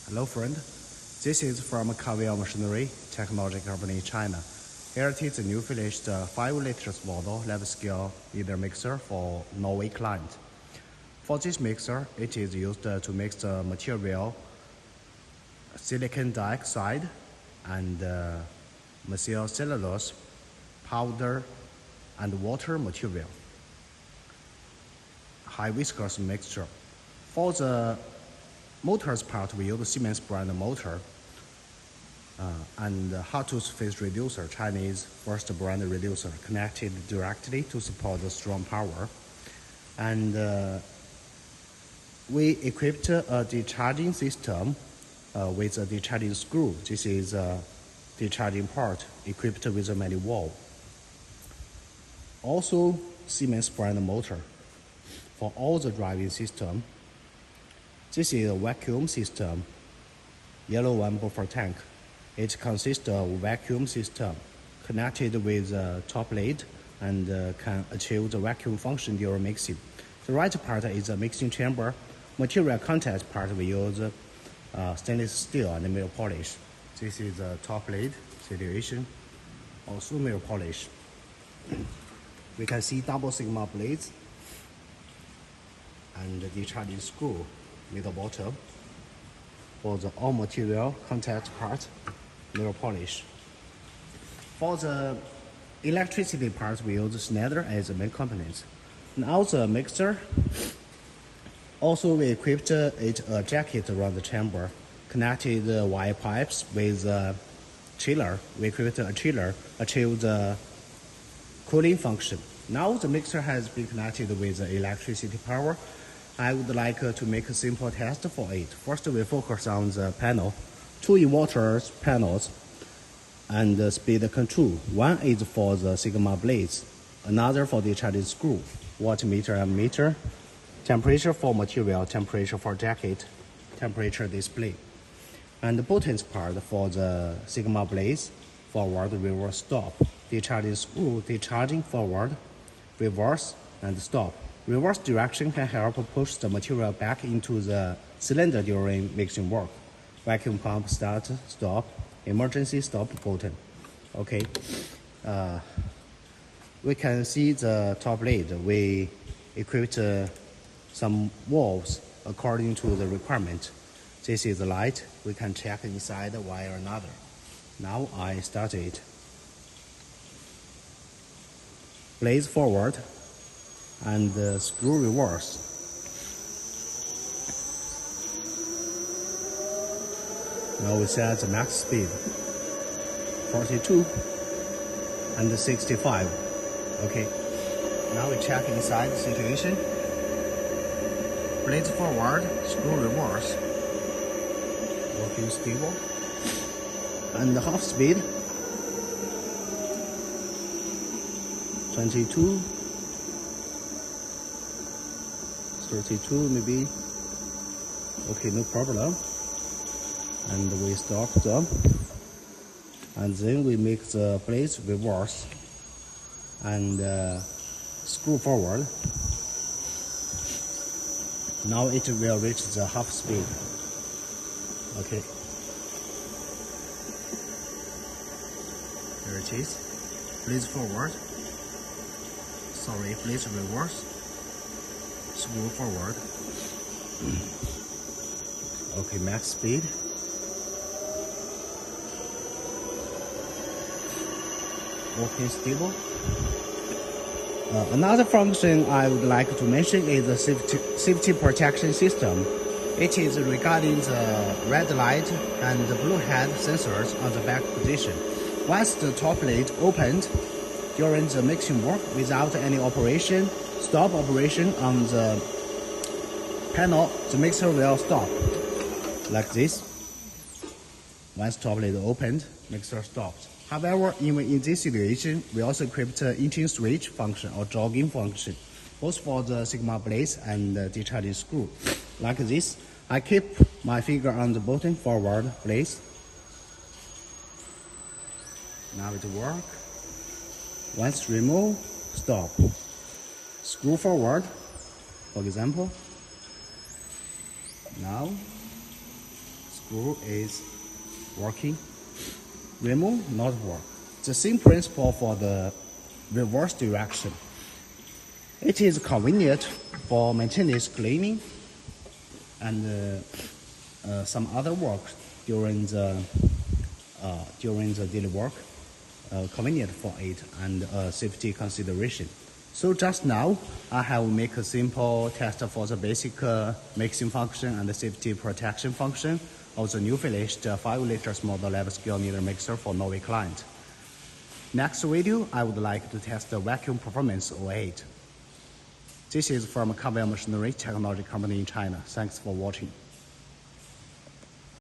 Hello friend, this is from Karvil Machinery, technology company in China. Here it is a new finished 5 liters bottle lab scale kneader mixer for Norway client. For this mixer, it is used to mix the material silicon dioxide and methyl cellulose powder and water material. High viscous mixture. For the motors part, we use Siemens brand motor and hot tooth phase reducer, Chinese first brand reducer, connected directly to support the strong power. And we equipped a discharging system with a discharging screw. This is a discharging part equipped with a manual. Also, Siemens brand motor for all the driving system. This is a vacuum system, yellow one buffer tank. It consists of vacuum system connected with a top lid and can achieve the vacuum function during mixing. The right part is a mixing chamber. Material contact part we use stainless steel and mirror polish. This is a top lid situation, also mirror polish. We can see double sigma blades and the discharging screw with the bottom. For the all material contact part, mirror polish. For the electricity part, we use Kneader as the main component. Now the mixer, also we equipped it a jacket around the chamber, connected wire pipes with a chiller. We equipped a chiller, achieve the cooling function. Now the mixer has been connected with the electricity power. I would like to make a simple test for it. First, we focus on the panel. 2 inverter panels and speed control. One is for the sigma blades, another for the discharging screw, wattmeter and meter, temperature for material, temperature for jacket, temperature display. And the buttons part for the sigma blades, forward, reverse, stop. Discharging screw, discharging forward, reverse, and stop. Reverse direction can help push the material back into the cylinder during mixing work. Vacuum pump start, stop, emergency stop button. Okay, we can see the top lid. We equipped some valves according to the requirement. This is the light. We can check inside one or another. Now I start it. Blades forward and screw reverse. Now we set the max speed 42 and 65. Okay, now we check inside the situation. Blades forward, screw reverse, working stable, and the half speed 22, 32 maybe. Okay, no problem. And we stop them, and then we make the blades reverse and screw forward. Now it will reach the half speed. Okay, there it is. Blades forward, sorry, blades reverse, screw forward. Okay, max speed. Working stable. Another function I would like to mention is the safety protection system. It is regarding the red light and the blue head sensors on the back position. Once the top lid opened during the mixing work without any operation, stop operation on the panel, the mixer will stop like this. Once top lid opened, mixer stopped. However, even in this situation, we also equipped engine switch function or jogging function, both for the sigma blades and the discharging screw. Like this, I keep my finger on the button forward blades. Now it works. Once remove, stop. Screw forward, for example. Now screw is working. Remove not work. The same principle for the reverse direction. It is convenient for maintenance cleaning and some other work during the daily work. Convenient for it and safety consideration. So just now, I have make a simple test for the basic mixing function and the safety protection function of the new finished 5 liters model level scale kneader mixer for Norway client. Next video, I would like to test the vacuum performance of it. This is from Karvil Machinery technology company in China. Thanks for watching.